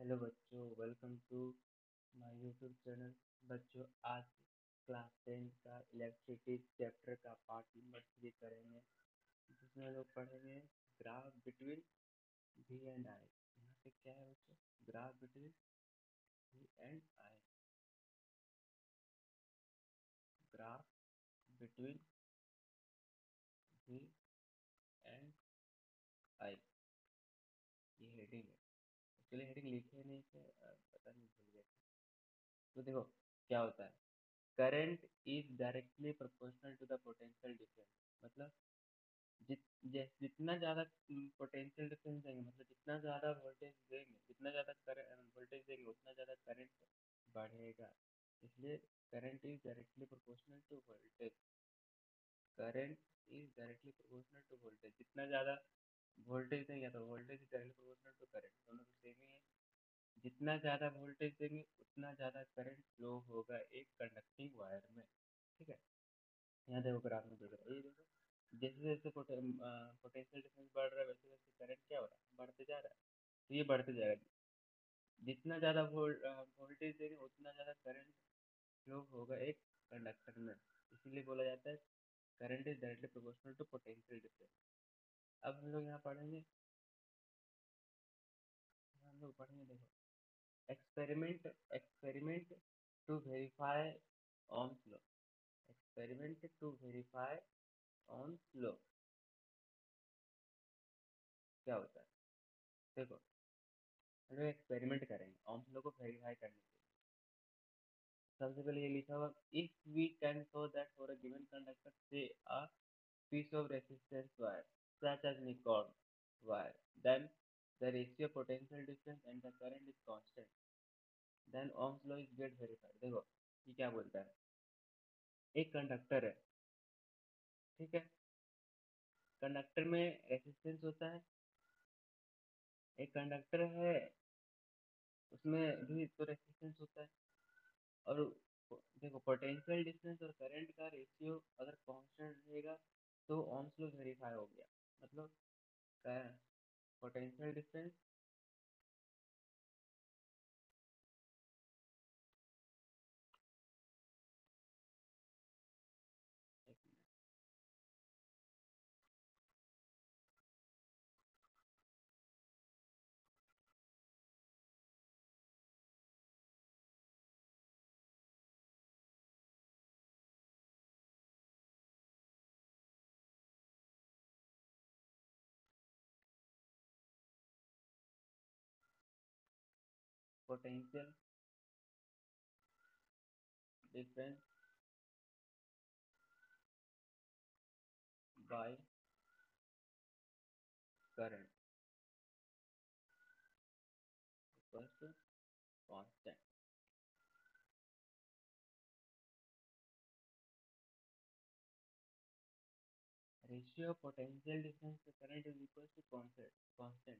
Hello बच्चों, welcome to my YouTube channel. बच्चों, आज क्लास 10 का इलेक्ट्रिसिटी चैप्टर का पार्ट नंबर 3 करेंगे, जिसमें लोग पढ़ेंगे graph between V and I. यहाँ पे क्या है बच्चों? Graph between V and I. Graph between V and I, ये हेडिंग है। उसके लिए हेडिंग लिखे नहीं थे, पता नहीं भूल गए। तो देखो क्या होता है। Current is directly proportional to the potential difference. मतलब जितना ज़्यादा पोटेंशियल डिफरेंस देंगे, मतलब जितना ज़्यादा वोल्टेज देंगे, जितना ज़्यादा वोल्टेज देंगे, उतना ज़्यादा करंट बढ़ेगा। इसलिए current is directly proportional to voltage. Current is directly proportional to voltage. जितना ज़्यादा वोल्टेज देंगे तो voltage is directly proportional to current, दोनों तो सेम ही है। जितना ज़्यादा वोल्टेज देंगे उतना ज़्यादा करंट फ्लो होगा एक कंडक्टिंग वायर में। ठीक है, यहाँ देखो ग्राफ में देख रहे हो, ये देखो जैसे जैसे पोटेंशियल डिफरेंस बढ़ रहा है, वैसे वैसे करंट क्या हो रहा है? बढ़ते जा रहा है। तो ये बढ़ते जाएगा। जितना ज़्यादा वोल्टेज देंगे उतना ज़्यादा करंट फ्लो होगा एक कंडक्टर में। इसीलिए बोला जाता है current is directly proportional to potential difference. अब हम लोग यहाँ पढ़ेंगे, देखो experiment experiment to verify ohms law. Experiment to verify ohms law क्या होता है? देखो हम लोग एक्सपेरिमेंट करेंगे ohms लॉ को वेरीफाई करने के लिए। सबसे पहले ये लिखा हुआ, if we can show that for a given conductor से a piece of resistance wire such as Nikon wire, then the ratio potential difference and the current is constant, then Ohm's law is get verified। देखो ये क्या बोलता है, एक conductor है, ठीक है। कंडक्टर में रेसिस्टेंस होता है। एक कंडक्टर है, उसमें भी तो रेसिस्टेंस होता है। और देखो पोटेंशियल डिफरेंस और करंट का रेशियो अगर कांस्टेंट रहेगा तो ओम्स लॉ वेरीफाई हो गया। मतलब potential difference, potential difference by current equals to constant. Ratio potential difference to current is equals to constant.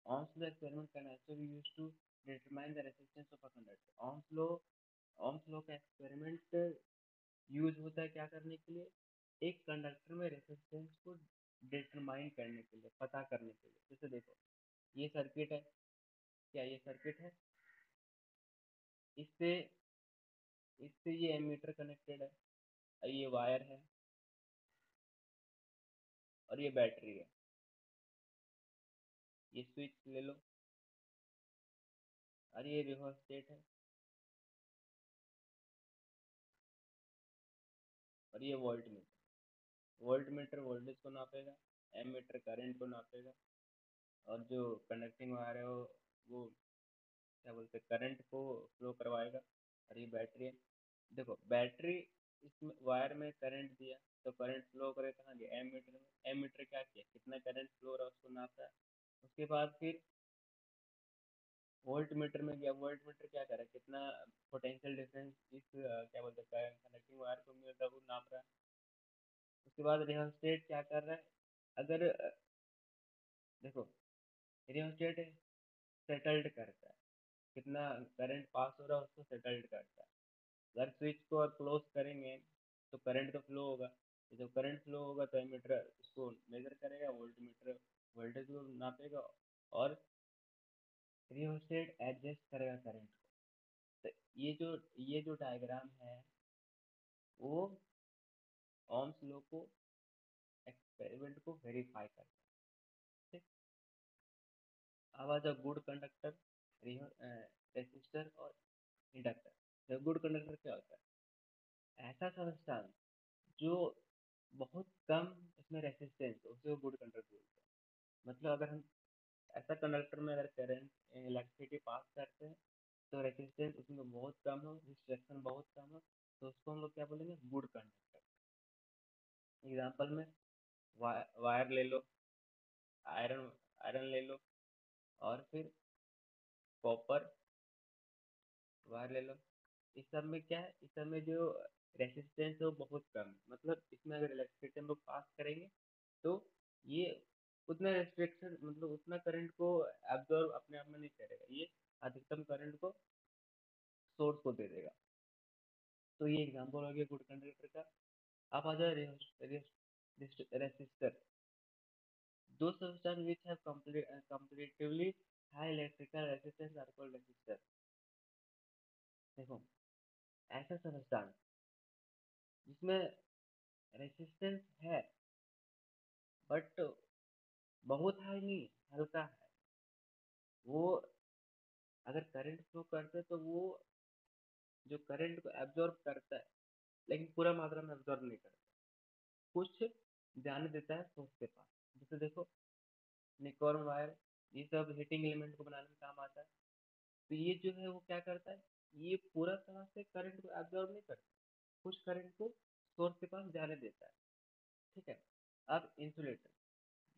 Ohm's law experiment can also be used to determine the resistance of a conductor. Ohm's law का experiment use होता है क्या करने के लिए? एक conductor में resistance को डिटरमाइन करने के लिए, पता करने के लिए। जैसे देखो ये सर्किट है, क्या ये सर्किट है? इससे इससे ये एमीटर कनेक्टेड है, ये वायर है, और ये बैटरी है। ये स्विच ले लो, और ये रिहोस्टेट है, और ये volt meter. Volt meter voltage को नापेगा, एम मीटर करंट को नापेगा, और जो कंडक्टिंग वायर है वो क्या बोलते हैं, करंट को फ्लो करवाएगा। और ये बैटरी है। देखो बैटरी, इसमें वायर में करंट दिया तो करंट फ्लो करे कहाँ गया? एम मीटर में। एम मीटर क्या किया, कितना करंट फ्लो हो रहा है उसको नापता है। उसके बाद फिर वोल्ट मीटर में गया, वोल्ट मीटर क्या कर रहा है, कितना पोटेंशियल डिफरेंस इस क्या बोलते हैं कंडक्टिंग वायर को मिल रहा है वो नाप रहा है। उसके बाद रियोस्टेट क्या कर रहा है? अगर देखो रियोस्टेट सेटल्ड करता है, कितना करंट पास हो रहा है उसको सेटल्ड करता है। अगर स्विच को और क्लोज करेंगे तो करंट तो फ्लो होगा। तो जब करंट फ्लो होगा तो एमीटर उसको मेजर करेगा, वोल्ट मीटर वोल्टेज को नापेगा, और रियोस्टेट एडजस्ट करेगा करंट को। तो ये जो डायग्राम है वो ओम्स लॉ को एक्सपेरिमेंट को वेरीफाई करता है। ठीक। अब आ जाओ गुड कंडक्टर, रेसिस्टर और इंडक्टर। तो गुड कंडक्टर क्या होता है? ऐसा सब्सटेंस जो बहुत कम इसमें रेसिस्टेंस हो उसे वो गुड कंडक्टर बोलते हैं। मतलब अगर हम ऐसा कंडक्टर में अगर करंट इलेक्ट्रिसिटी पास करते हैं तो रेसिस्टेंस उसमें बहुत कम हो, रिफ्लेक्शन बहुत कम हो, तो उसको हम लोग क्या बोलेंगे? Good conductor. एग्जाम्पल में वायर ले लो, आयरन आयरन ले लो, और फिर कॉपर वायर ले लो। इस सब में क्या है? इस सब में जो रेसिस्टेंस है वो बहुत कम है। मतलब इसमें अगर इलेक्ट्रिसिटी हम लोग पास करेंगे तो ये उतना रेस्ट्रिक्शन, मतलब उतना करंट को एब्जॉर्ब अपने आप में नहीं करेगा, ये अधिकतम करंट को सोर्स को दे देगा। तो ये एग्जांपल हो गया गुड कंडक्टर का। अब आ जाए रेसिस्टर। दो substance which have comparatively high electrical resistance are called resistor। देखो, ऐसा सब्सटेंस जिसमें रेसिस्टेंस है बट बहुत हाई नहीं, हल्का है, वो अगर करंट फ्लो करते तो वो जो करंट को एब्जॉर्ब करता है लेकिन पूरा मात्रा में एब्जॉर्ब नहीं करता, कुछ जाने देता है सोर्स के पास। जैसे देखो, निकॉन वायर, ये सब हीटिंग एलिमेंट को बनाने में काम आता है। तो ये जो है वो क्या करता है? ये पूरा तरह से करंट को एब्जॉर्ब नहीं करता, कुछ करंट को सोर्स के पास जाने देता है। ठीक है। अब इंसुलेटर,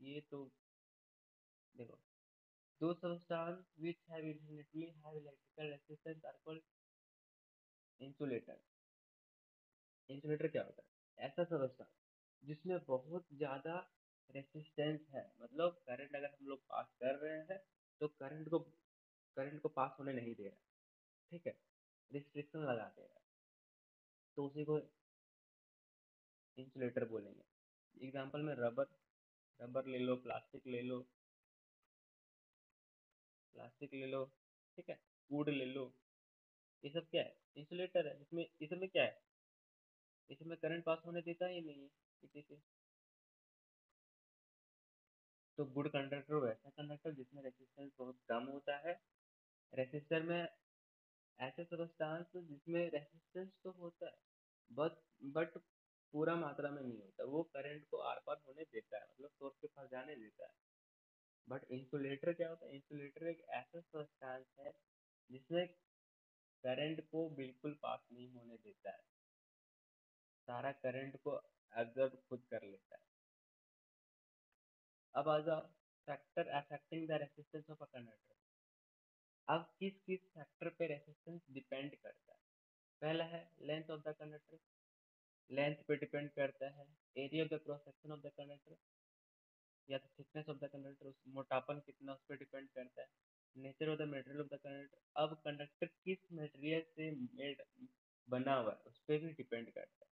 ये तो देखो, दो substance which have infinitely high electrical resistance are called insulator। Insulator क्या होता है? ऐसा सबस्टेंस जिसमें बहुत ज्यादा रेसिस्टेंस है, मतलब करंट अगर हम लोग पास कर रहे हैं तो करंट को पास होने नहीं दे रहा। ठीक है, रिस्ट्रिक्शन लगा दे रहा है, तो उसी को इंसुलेटर बोलेंगे। एग्जांपल में रबर, रबर ले लो, प्लास्टिक ले लो, ठीक है, वुड ले लो। ये सब क्या है? इंसुलेटर है। इसमें क्या है? इसमें करंट पास होने देता ही नहीं है किसी से। तो गुड कंडक्टर वैसा कंडक्टर जिसमें रेसिस्टेंस बहुत कम होता है। रेसिस्टर में ऐसे सब्सटेंस जिसमें रेसिस्टेंस तो होता है बट बट पूरा मात्रा में नहीं होता, वो करंट को आर पार होने देता है, मतलब सोर्स के पास जाने देता है। बट इंसुलेटर क्या होता है? इंसुलेटर एक ऐसा सब्सटेंस है जिसमें करंट को बिल्कुल पास नहीं होने देता है, सारा करंट को एब्जॉर्ब खुद कर लेता है। अब आ जाओ factor affecting the resistance of a conductor. अब किस किस फैक्टर पे रेसिस्टेंस डिपेंड करता है? पहला है length of the conductor, length पे डिपेंड करता है। Area of the cross section of the conductor, या तो थिकनेस ऑफ द कंडक्टर, मोटापन कितना, उस पर डिपेंड करता है। Nature of the material of the conductor, अब कंडक्टर किस मटेरियल से मेड बना हुआ है उस पर भी डिपेंड करता है।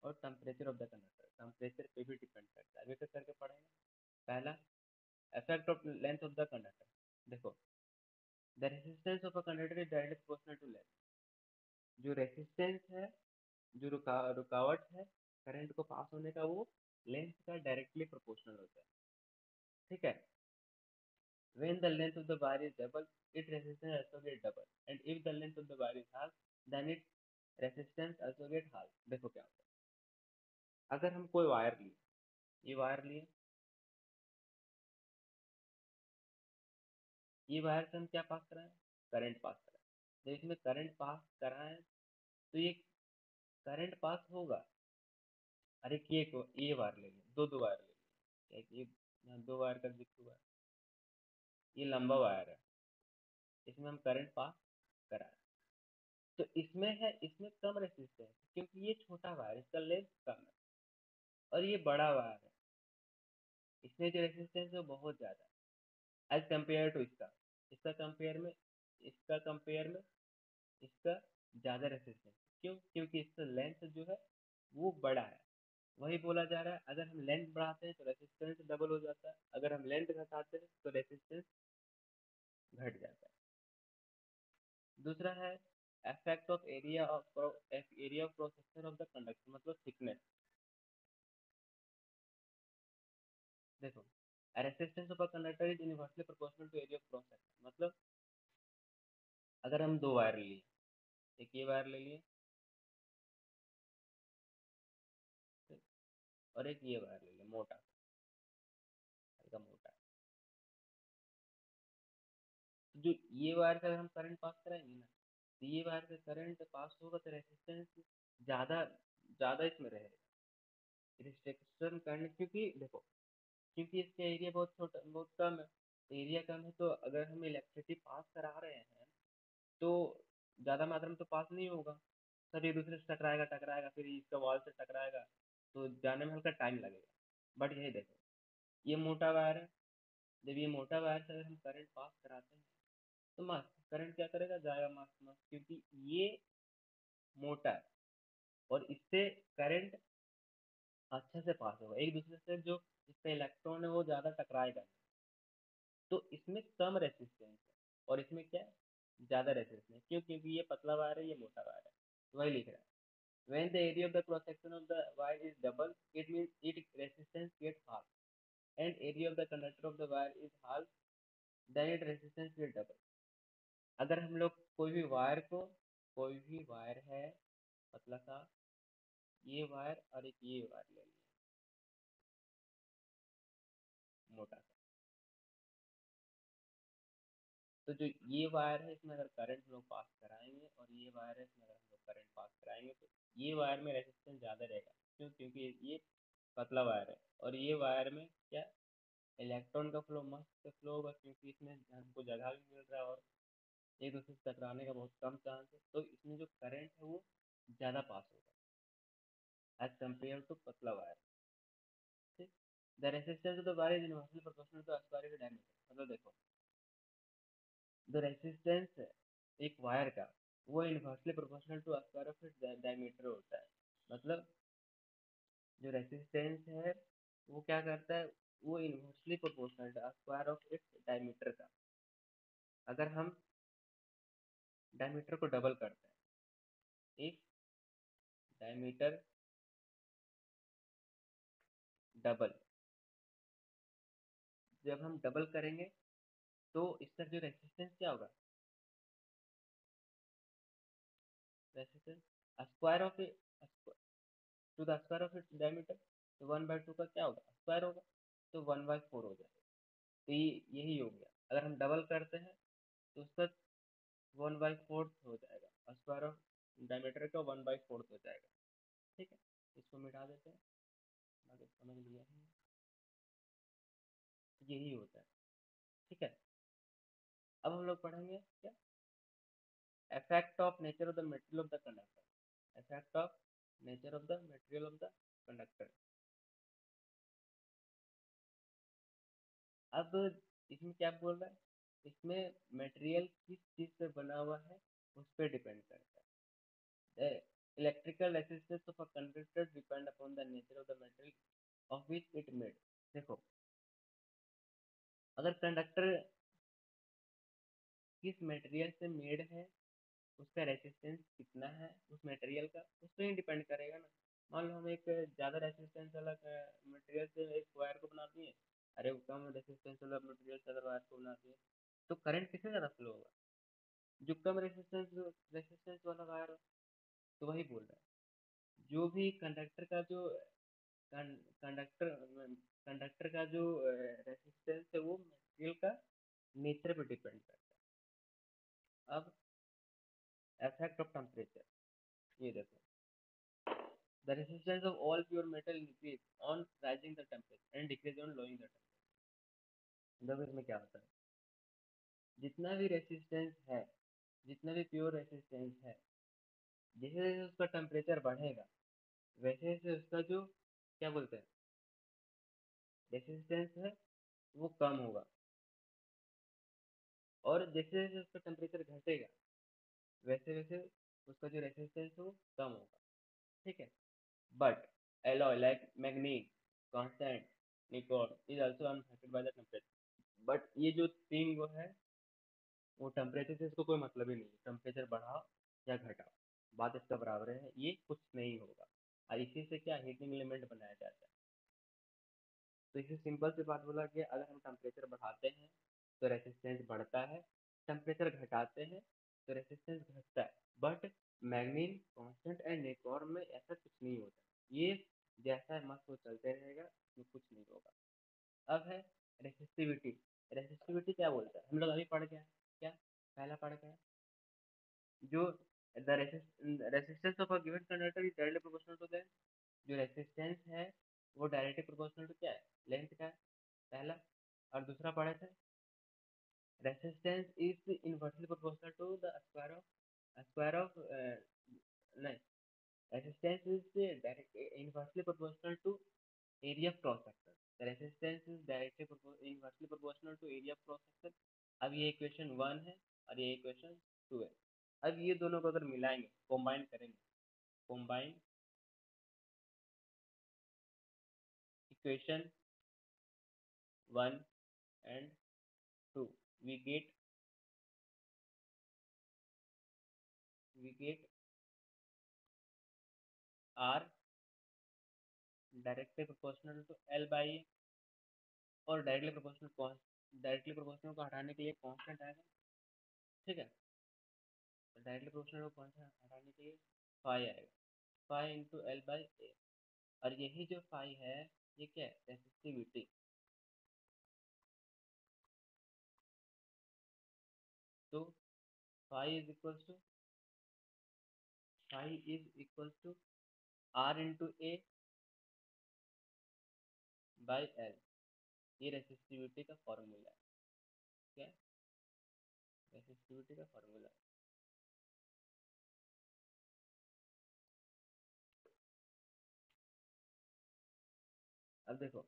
और temperature of the conductor, temperature पे भी डिपेंड करता है। अभी तक करके पढ़ेंगे। पहला, effect of length of the conductor। देखो, the resistance of a conductor is directly proportional to length। जो रेसिस्टेंस है, जो रुकावट है करंट को पास होने का, वो लेंथ का डायरेक्टली प्रोपोर्शनल होता है। ठीक है। when the length of the wire is double, its resistance also get double, and if the length of the wire is half, then its resistance also get half। देखो क्या होता है, अगर हम कोई वायर लिए, ये वायर लिए, ये वायर से हम क्या पास कराएं? करंट पास कराएं। तो इसमें करंट पास कराएं तो ये करंट पास होगा। अरे ये वायर ले लें, दो वायर ले लें, एक ये यहाँ दो वायर का जिक्र हुआ है, ये लंबा वायर है, इसमें हम करंट पास कराएं तो इसमें कम रेसिस्टेंस क्योंकि ये छोटा वायर, इसका लेंथ कम है, और ये बड़ा वायर है, इसमें जो रेसिस्टेंस है वो बहुत ज्यादा है एज कम्पेयर टू इसका। इसका कंपेयर में इसका कंपेयर में इसका ज्यादा रेसिस्टेंस। क्यों? क्योंकि इसका लेंथ जो है वो बड़ा है। वही बोला जा रहा है, अगर हम लेंथ बढ़ाते हैं तो रेसिस्टेंस डबल हो जाता है, अगर हम लेंथ घटाते हैं तो रेसिस्टेंस घट जाता है। दूसरा है effect of area of cross section of the conductor, मतलब थिकनेस। देखो, resistance of a conductor is inversely proportional to area of cross section. मतलब अगर हम दो वायर ले लिए, एक ये वायर ले लिए और एक ये वायर ले लिए, मोटा, हल्का मोटा, तो जो ये वायर से अगर हम करंट पास कराएंगे ना, तो ये वायर से करंट पास होगा तो रेसिस्टेंस ज़्यादा ज़्यादा इसमें रहेगा रिस्ट्रिक्शन करने, क्योंकि देखो, क्योंकि इसका एरिया बहुत छोटा, बहुत कम है, एरिया कम है, तो अगर हम इलेक्ट्रिसिटी पास करा रहे हैं तो ज़्यादा मात्रा में तो पास नहीं होगा, सब एक दूसरे से टकराएगा टकराएगा, फिर इसका वॉल से टकराएगा, तो जाने में हल्का टाइम लगेगा। बट यही देखो, ये मोटा वायर है, जब ये मोटा वायर से अगर हम करंट पास कराते हैं तो मास करंट क्या करेगा, जाएगा मास मास, क्योंकि ये मोटा है और इससे करंट अच्छे से पास होगा, एक दूसरे से जो इसका इलेक्ट्रॉन है वो ज़्यादा टकराएगा नहीं। तो इसमें कम रेसिस्टेंस है और इसमें क्या है, ज़्यादा रेसिस्टेंस, क्यों, क्योंकि ये पतला वायर है, ये मोटा वायर है, तो वही लिख रहा है। When the area of the cross section of the wire is double, it means its resistance gets half, and area of the conductor of the wire is half, then its resistance will double। अगर हम लोग कोई भी wire है पतला सा, ये wire और एक ये वायर ले लिया मोटा सा, तो जो ये वायर है इसमें अगर करंट हम लोग पास कराएंगे और ये वायर है इसमें अगर हम लोग करंट पास कराएंगे तो ये वायर में रेजिस्टेंस ज़्यादा रहेगा, क्यों, क्योंकि ये पतला वायर है और ये वायर में क्या, इलेक्ट्रॉन का फ्लो मस्त फ्लो होगा, क्योंकि इसमें हमको जगह भी मिल रहा है और एक दूसरे से टकराने का बहुत कम चांस है, तो इसमें जो करंट है वो ज़्यादा पास होगा एज कम्पेयर टू पतला वायर। ठीक, the resistance of the wire is inversely proportional to square of diameter. मतलब देखो, द रेसिस्टेंस एक वायर का वो inversely proportional to square of its diameter होता है। मतलब जो रेसिस्टेंस है वो क्या करता है, वो inversely proportional square of its diameter का। अगर हम डायमीटर को डबल करते हैं, एक डायमीटर डबल, जब हम डबल करेंगे तो इसका जो रेसिस्टेंस क्या होगा, resistance square of to the square of its diameter, तो 1/2 का क्या होगा, स्क्वायर होगा, तो 1/4 हो जाएगा। तो ये यही हो गया, अगर हम डबल करते हैं तो उसका 1/4 हो जाएगा, स्क्वायर ऑफ डायमीटर का 1/4 हो जाएगा। ठीक है, इसको मिटा देते हैं, आगे समझ लिया है, यही होता है। ठीक है, अब हम लोग पढ़ेंगे क्या, effect of nature of the material of the conductor, effect of nature of the material of the conductor। अब इसमें क्या बोल रहा है, इसमें मटेरियल किस चीज से बना हुआ है उस पर डिपेंड करता है। Electrical resistance of a conductor depend upon the nature of the material of which it made. देखो, अगर कंडक्टर किस मटेरियल से मेड है, उसका रेसिस्टेंस कितना है उस मटेरियल का, उस पर ही डिपेंड करेगा ना। मान लो हम एक ज़्यादा रेसिस्टेंस वाला मटेरियल से एक वायर को बना दिए, अरे वो कम रेसिस्टेंस वाला मटेरियल से अगर वायर को बना दिए, तो करंट किससे ज़्यादा फ्लो होगा, जो कम रेसिस्टेंस रेसिस्टेंस वाला वायर हो। तो वही बोल रहा है, जो भी कंडक्टर का जो कंडक्टर कंडक्टर का जो रेसिस्टेंस है वो मटेरियल का नेचर पे डिपेंड करता है। अब इफेक्ट ऑफ टेम्परेचर, ये देखो, the resistance of all pure metal increase on rising the temperature and decrease on lowering the temperature। मतलब इसमें क्या होता है, जितना भी रेसिस्टेंस है, जितना भी प्योर रेसिस्टेंस है, जैसे जैसे उसका टेम्परेचर बढ़ेगा वैसे वैसे उसका जो क्या बोलते हैं रेसिस्टेंस है वो कम होगा, और जैसे जैसे उसका टेम्परेचर घटेगा वैसे वैसे उसका जो रेसिस्टेंस है वो कम होगा। ठीक है, but alloy like manganese, constant, nickel is also unaffected by the temperature। But ये जो तीन वो है वो टेम्परेचर से इसको कोई मतलब ही नहीं है, टेम्परेचर बढ़ाओ या घटाओ, बात इसका बराबर है, ये कुछ नहीं होगा। और इसी से क्या हीटिंग एलिमेंट बनाया जाता है। तो इसे सिंपल सी बात बोला कि अगर हम टेम्परेचर बढ़ाते हैं तो रेसिस्टेंस बढ़ता है, टेम्परेचर घटाते हैं तो रेसिस्टेंस घटता है। बट मैग्नीन कांस्टेंट एंड निकॉन में ऐसा कुछ नहीं होता, ये जैसा है मस्त वो चलते रहेगा, इसमें कुछ नहीं होगा। अब है रेसिस्टिविटी। रेसिस्टिविटी क्या बोलता है, हम लोग अभी पढ़ गए हैं, क्या पहला पढ़ गए हैं, जो the resistance of a given conductor is directly proportional to the, जो रेसिस्टेंस है वो डायरेक्टली प्रोपोर्शनल टू क्या है, लेंथ का है, पहला। और दूसरा पढ़े थे resistance is inversely proportional to the square of नहीं, resistance is direct inversely proportional to area of cross section. The resistance is directly inversely proportional to area of cross section. अब ये इक्वेशन 1 है और ये इक्वेशन 2 है। अब ये दोनों को अगर मिलाएंगे, कंबाइन करेंगे, combine equation 1 and 2, we get R directly proportional to L by A, और डायरेक्टली प्रोपोर्शनल को हटाने के लिए कांस्टेंट आएगा, ठीक है। तो डायरेक्टली प्रोपोर्शनल को हटाने के लिए फाई आएगा, फाई इंटू एल बाई ए। और यही जो फाई है ये क्या है, रेसिस्टिविटी। तो phi is equal to R into A by L, ये रेसिस्टिविटी का फॉर्मूला है, क्या रेसिस्टिविटी का फॉर्मूला है। अब देखो,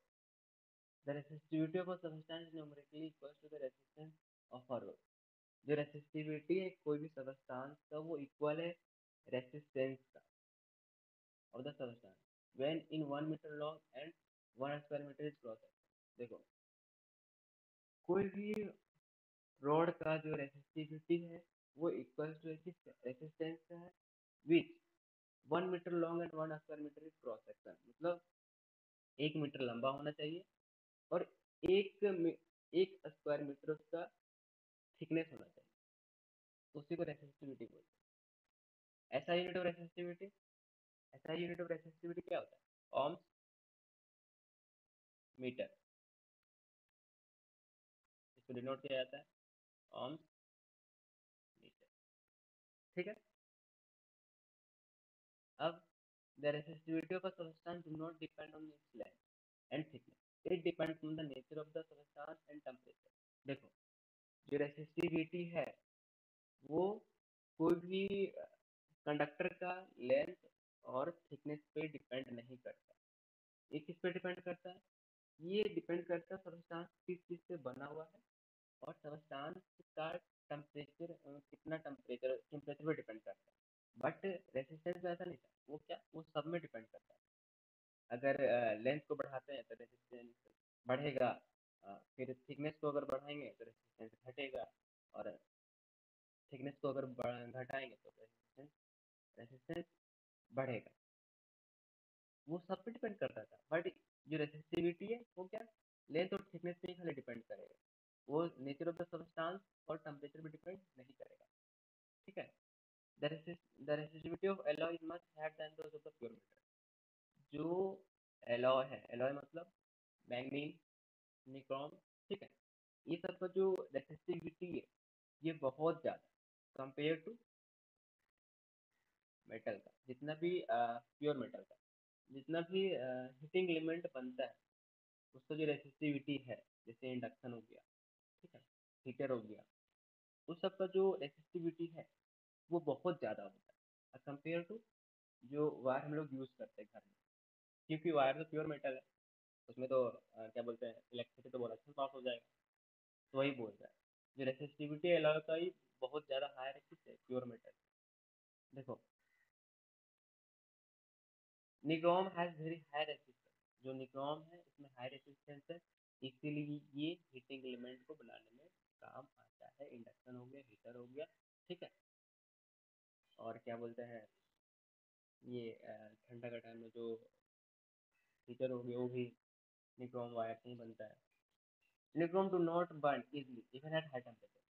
the resistivity of a substance numerically equal to the resistance of a rod. जो रेसिस्टिविटी है कोई भी सब्सटेंस का वो इक्वल है रेसिस्टेंस का of the substance when in 1 metre long and 1 square metre is cross. देखो, कोई भी रॉड का जो रेसिस्टिविटी है वो इक्वल टू रेसिस्टेंस का है which 1 metre long and 1 square metre is cross section. मतलब 1 मीटर लंबा होना चाहिए और एक स्क्वायर मीटर उसका थिकनेस होना चाहिए, उसी को रेसिस्टिविटी बोलते हैं। ऐसा यूनिट ऑफ रेसिस्टिविटी, ऐसा यूनिट ऑफ रेसिस्टिविटी क्या होता है, ओम्स मीटर, इसको डिनोट किया जाता है ओम्स मीटर, ठीक है। अब the resistivity of a substance do not depend on its length and thickness, it depends on the nature of the substance and temperature. देखो, जो रेसिस्टिविटी है वो कोई भी कंडक्टर का लेंथ और थिकनेस पे डिपेंड नहीं करता। ये किस पे डिपेंड करता है, ये डिपेंड करता है सब्सटेंस किस चीज से बना हुआ है और सब्सटेंस का टेम्परेचर, कितना टेम्परेचर पे डिपेंड करता है। बट रेसिस्टेंस ऐसा नहीं था, वो क्या, वो सब में डिपेंड करता है। अगर लेंथ को बढ़ाते हैं तो रेसिस्टेंस बढ़ेगा, फिर थिकनेस को अगर बढ़ाएंगे तो रेसिस्टेंस घटेगा, और थिकनेस को अगर घटाएंगे तो रेसिस्टेंस रेसिस्टेंस बढ़ेगा। वो सब पे डिपेंड करता था, बट जो रेसिस्टिविटी है वो क्या, लेंथ और थिकनेस पे ही खाली डिपेंड करेगा, वो नेचर ऑफ द सब्सटेंस और टेम्परेचर पे डिपेंड नहीं करेगा, ठीक है। The resistivity of alloy is much higher than those of the pure metal. जो एलॉय है, एलॉय मतलब मैग्नीज, निक्रोम, ठीक है, ये सब का जो रेसिस्टिविटी है ये बहुत ज़्यादा कंपेयर टू मेटल का, जितना भी प्योर मेटल का जितना भी हीटिंग एलिमेंट बनता है उसका जो रेसिस्टिविटी है, जैसे इंडक्शन हो गया, ठीक है, हीटर हो गया, उस सब का जो रेसिस्टिविटी है वो बहुत ज़्यादा होता है कंपेयर टू जो वायर हम लोग यूज़ करते हैं घर में। क्योंकि वायर तो प्योर मेटल है, उसमें तो क्या बोलते हैं, इलेक्ट्रिसिटी तो बहुत अच्छा पास हो जाएगा। तो वही बोल रहा है, जो रेसिस्टिविटी एलॉय का ही बहुत ज़्यादा हाई है किससे, प्योर मेटल। देखो, nichrome has very high resistance, जो निक्रोम है इसमें हाई रेसिस्टेंस है, इसीलिए ये हीटिंग एलिमेंट को बनाने में काम आता है। इंडक्शन हो गया, हीटर हो गया, ठीक है। और क्या बोलते हैं, ये ठंडा का टाइम में जो हीटर हो गया वो भी निक्रोम वायर से ही बनता है। Nichrome to not burn easily even at high temperature.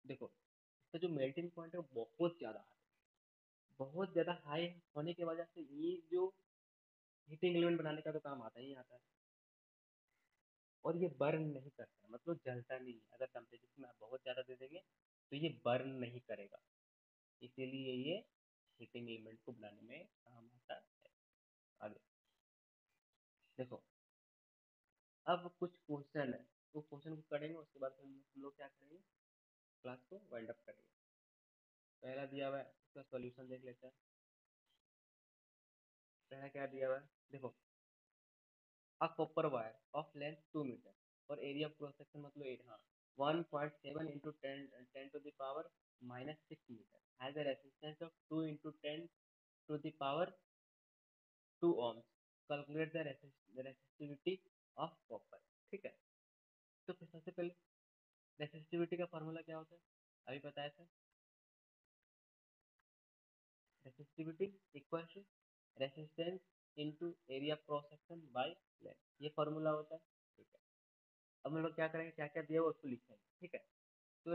देखो इसका जो मेल्टिंग पॉइंट है वो बहुत ज़्यादा हाई, बहुत ज़्यादा हाई होने की वजह से ये जो हीटिंग एलिमेंट बनाने का तो काम आता ही आता है, और ये बर्न नहीं करता है, मतलब जलता नहीं है। अगर टेम्परेचर में आप बहुत ज़्यादा दे देंगे तो ये बर्न नहीं करेगा, इसीलिए ये हीटिंग एलिमेंट को बनाने में काम आता है। आगे देखो, अब कुछ क्वेश्चन है, वो क्वेश्चन को करेंगे, उसके बाद हम लोग क्या करेंगे, क्लास को वाइंड अप करेंगे। पहला दिया हुआ है, इसका सॉल्यूशन देख लेते हैं। पहला क्या दिया हुआ है, देखो, a copper wire of length 2 meter और area of cross section मतलब 8, हाँ, 1.7 into 10 to the power minus 6 meter has a resistance of 2 into 10 to the power 2 ohms। Calculate the resistivity of copper। ठीक है, तो फिर सबसे पहले रेसिस्टिविटी का फॉर्मूला क्या होता है, अभी बताया था। Resistivity equal to resistance into area cross section by length, ये फॉर्मूला होता है। ठीक है, अब हम लोग क्या करेंगे, क्या क्या दिया हुआ उसको लिखेंगे। ठीक है, तो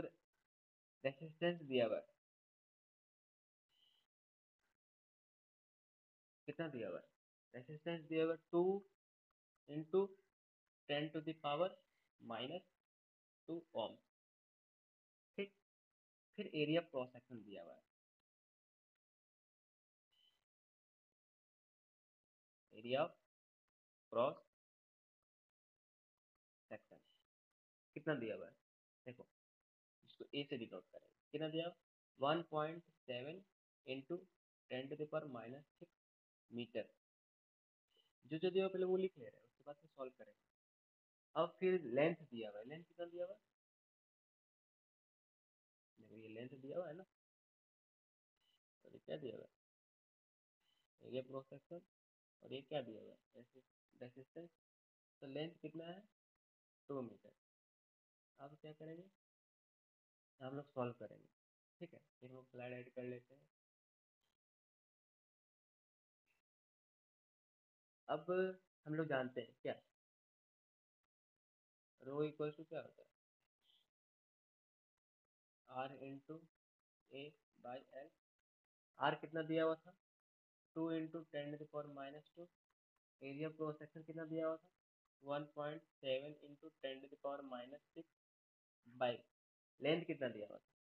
रेसिस्टेंस दिया हुआ है, कितना दिया हुआ है, रेसिस्टेंस दिया हुआ है 2 इंटू 10 to the power -2 ओम। ठीक, फिर एरिया क्रॉस सेक्शन दिया हुआ है, एरिया क्रॉस सेक्शन कितना दिया हुआ है, देखो इसको ए से डिनोट करेंगे, कितना दिया, 1.7 into 10 to the power -6 metre. जो दिया हुआ पहले वो लिख ले रहे हैं, उसके बाद फिर सॉल्व करेंगे। अब फिर लेंथ दिया हुआ है, लेंथ कितना दिया हुआ है, देखो ये लेंथ दिया हुआ है ना, तो ये क्या दिया हुआ है, एरिया क्रॉस सेक्शन, और ये क्या दिया हुआ है, रेसिस्टेंस। तो लेंथ कितना है, 2 मीटर। अब क्या करेंगे, हम लोग सॉल्व करेंगे। ठीक है, एक लोग स्लाइड ऐड कर लेते हैं। अब हम लोग जानते हैं क्या, रो इक्वल टू क्या होता है, R into A by L. R कितना दिया हुआ था, 2 into 10 to the power -2। Area cross section कितना दिया हुआ था, 1.7 into 10 to the power -6 by length कितना दिया हुआ था,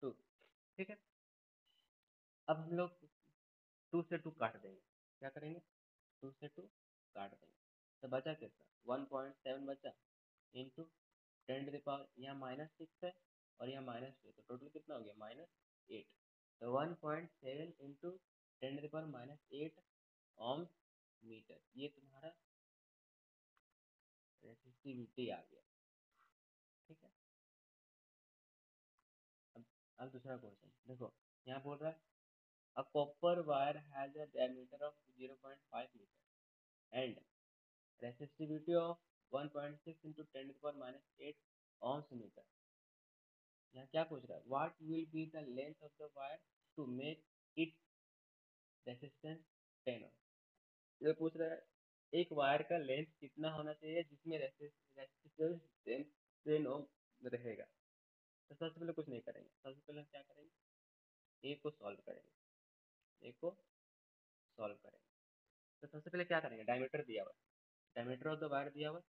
2। ठीक है, अब हम लोग 2 से 2 काट देंगे, क्या करेंगे, 2 से 2 काट देंगे, तो बचा कितना, 1.7 बचा इंटू 10 to the power, यहाँ -6 है और यहाँ -2, तो टोटल कितना हो गया, -8। तो 1.7 into 10 to the power -8 ohm metre, ये तुम्हारा रेसिस्टिविटी आ गया। ठीक है, अब अब दूसरा क्वेश्चन देखो, यहाँ बोल रहा है a copper wire has a diameter of 0.5 meter and resistivity of 1.6 into 10 to the power -8 ohms meter। यहाँ क्या पूछ रहा है, what will be the length of the wire to make it resistance 10 ohm। ये पूछ रहा है एक वायर का लेंथ कितना होना चाहिए जिसमें रेसिस्टेंस 10 ओम रहेगा। तो सबसे पहले कुछ नहीं करेंगे, सबसे पहले हम क्या करेंगे, ए को सॉल्व करेंगे, ए को सॉल्व करेंगे। तो सबसे पहले क्या करेंगे, डायमीटर दिया हुआ है, डायमीटर ऑफ द वायर दिया हुआ है,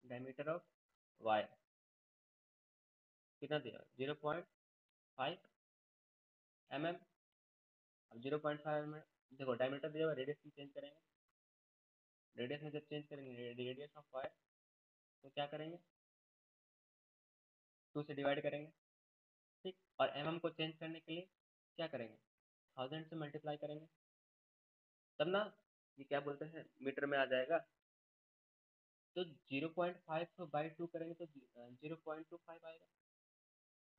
डायमीटर ऑफ वायर कितना दिया हुआ है, 0.5 mm। अब 0.5 mm, देखो डायमीटर दिया हुआ है, रेडियस में चेंज करेंगे, रेडियस में जब चेंज करेंगे, रेडियस ऑफ वायर, तो क्या करेंगे, 2 से डिवाइड करेंगे। ठीक, और mm को चेंज करने के लिए क्या करेंगे, 1000 से मल्टीप्लाई करेंगे, तब ना ये क्या बोलते हैं मीटर में आ जाएगा। तो 0.5 को बाई 2 करेंगे तो 0.25 आएगा,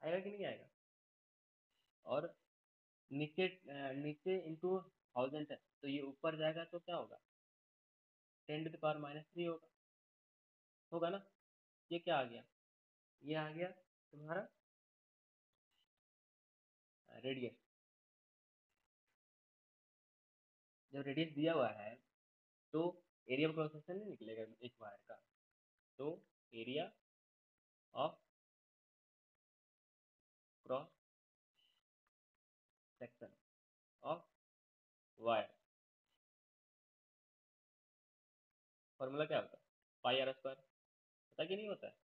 आएगा कि नहीं आएगा। और नीचे इंटू 1000 है, तो ये ऊपर जाएगा तो क्या होगा, 10 to the power -3 होगा। होगा ना। ये क्या आ गया, ये आ गया तुम्हारा रेडियस। जब रेडियस दिया हुआ है तो एरिया क्रॉस सेक्शन नहीं निकलेगा एक वायर का, तो area of cross section of wire, formula क्या होता है, पाई आर स्क्वायर, पता कि नहीं होता है।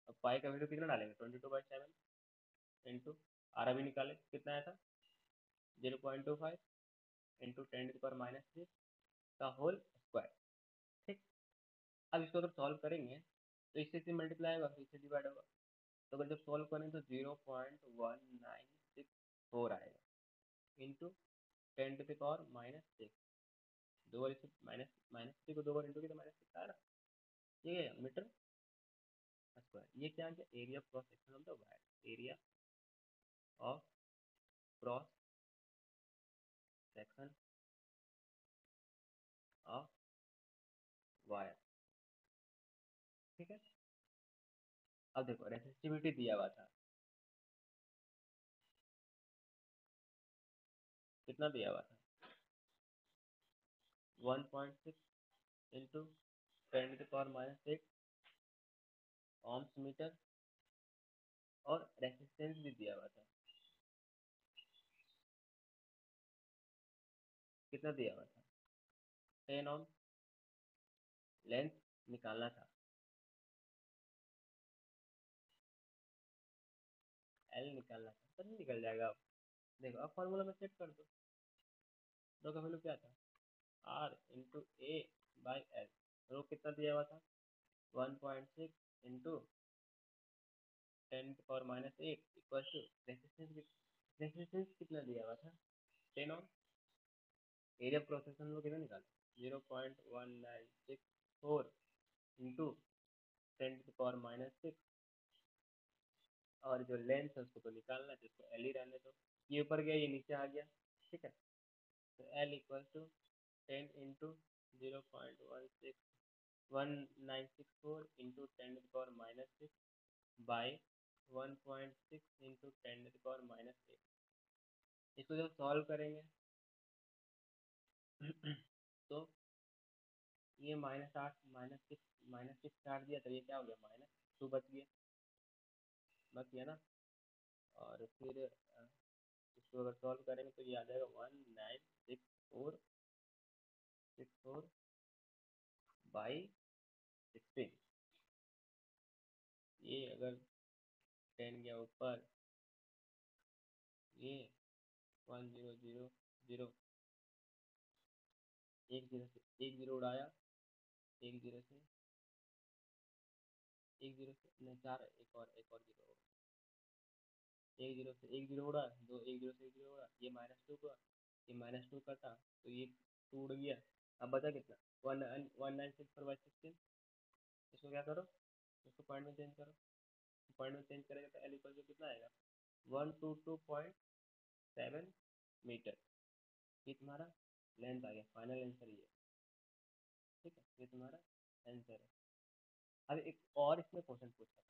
अब पाई का वैल्यू कितना डालेंगे, 22/7 इंटू आर अभी निकाले कितना आया था, 0.25 इंटू 10⁻³ का होल स्क्वायर। ठीक, अब इसको अगर सॉल्व करेंगे तो इससे से मल्टीप्लाई होगा, फिर इससे डिवाइड होगा, तो अगर जब सॉल्व करें तो 0.1964 आएगा इंटू 10⁻⁻6, दो बार इसे माइनस माइनस थ्री को दो बार इंटू की तो -6 आ रहा, ये मीटर स्क्वायर। ये क्या आ गया, area of cross section of the wire, area of cross section of wire. ठीक है, अब देखो रेसिस्टिविटी दिया हुआ था, कितना दिया हुआ था, 1.6 इंटू 10⁻⁻6 ohms मीटर, और रेसिस्टेंस भी दिया हुआ था, कितना दिया हुआ था, 10 ohm। लेंथ निकालना था, एल निकालना था, तो नहीं निकल जाएगा। अब देखो, अब फॉर्मूला में सेट कर दो, दो का वैल्यू क्या था, R into A by L, rho कितना दिया हुआ था, 1.6 into 10⁻⁸ equal to resistance, resistance कितना दिया हुआ था, 10 ओम। एरिया क्रॉस सेक्शन में कितना निकाला, 0.1964 इंटू 10⁻⁶, और जो लेंथ है उसको तो निकालना है, जिसको एल ही रहने दो, ये ऊपर गया ये नीचे आ गया। ठीक है, तो L equal to 10 into 0.1964 into 10⁻⁻6 by 1.6 into 10⁻⁸। इसको जब सॉल्व करेंगे तो ये -8 -6 काट दिया तो ये क्या हो गया, -2 बच गया, बच गया ना। और फिर इसको अगर सॉल्व करेंगे तो ये आ जाएगा 1964 बाई 16। ये अगर 10 गया ऊपर, ये 1000, एक जीरो से एक जीरो उड़ाया, एक जीरो से एक जीरो से नहीं, चार, एक और जीरो, एक जीरो से एक जीरो उड़ा, दो, एक जीरो से एक जीरो उड़ा, ये -2 का, ये -2 कटा, तो ये 2 उड़ गया। अब बचा कितना, 1964/16। इसको क्या करो, इसको पॉइंट में चेंज करो, पॉइंट में चेंज करेगा तो एल इक्वल टू कितना आएगा, 122.7 मीटर। ये तुम्हारा लेंथ आ गया, फाइनल आंसर ये। ठीक है, ये तुम्हारा आंसर है। अब एक और इसमें क्वेश्चन पूछा था,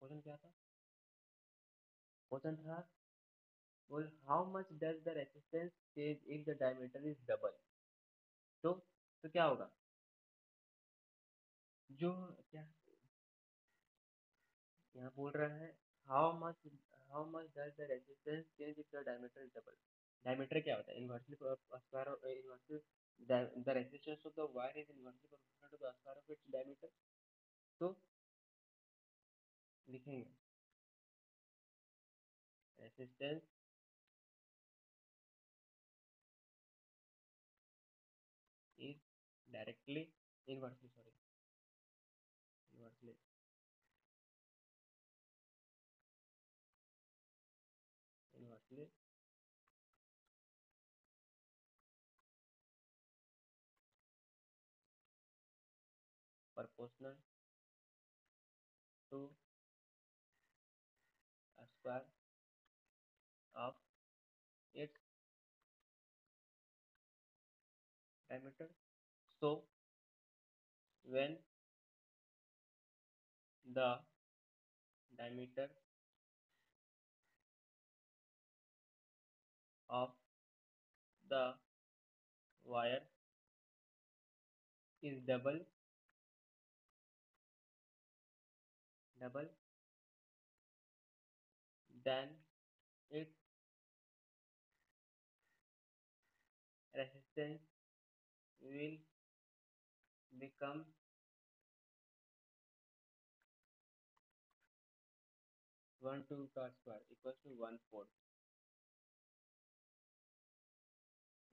क्वेश्चन क्या था, क्वेश्चन था, बोल how much does the resistance change if the diameter is double. तो क्या होगा, जो क्या यहाँ बोल रहा है, how much how much does the resistance change if the diameter is double. Diameter क्या होता है, inversely square of inversely, the resistance of the wire is inversely proportional to the square of its diameter. तो लिखेंगे resistance is directly inversely, sorry, inversely inversely proportional to a square of its diameter. So when The diameter of the wire is double than its resistance will become 1 2 का square equals to 1 4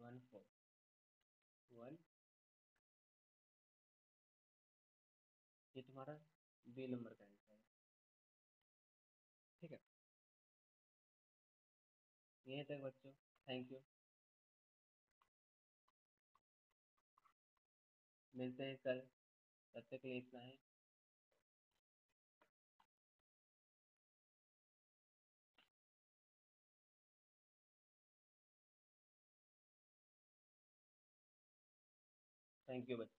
1 4 1 ये तुम्हारा B number का answer है। ठीक है, यहीं तक बच्चों, थैंक यू। मिलते हैं कल, तब तक के लिए इतना है। थैंक यू बच्चों।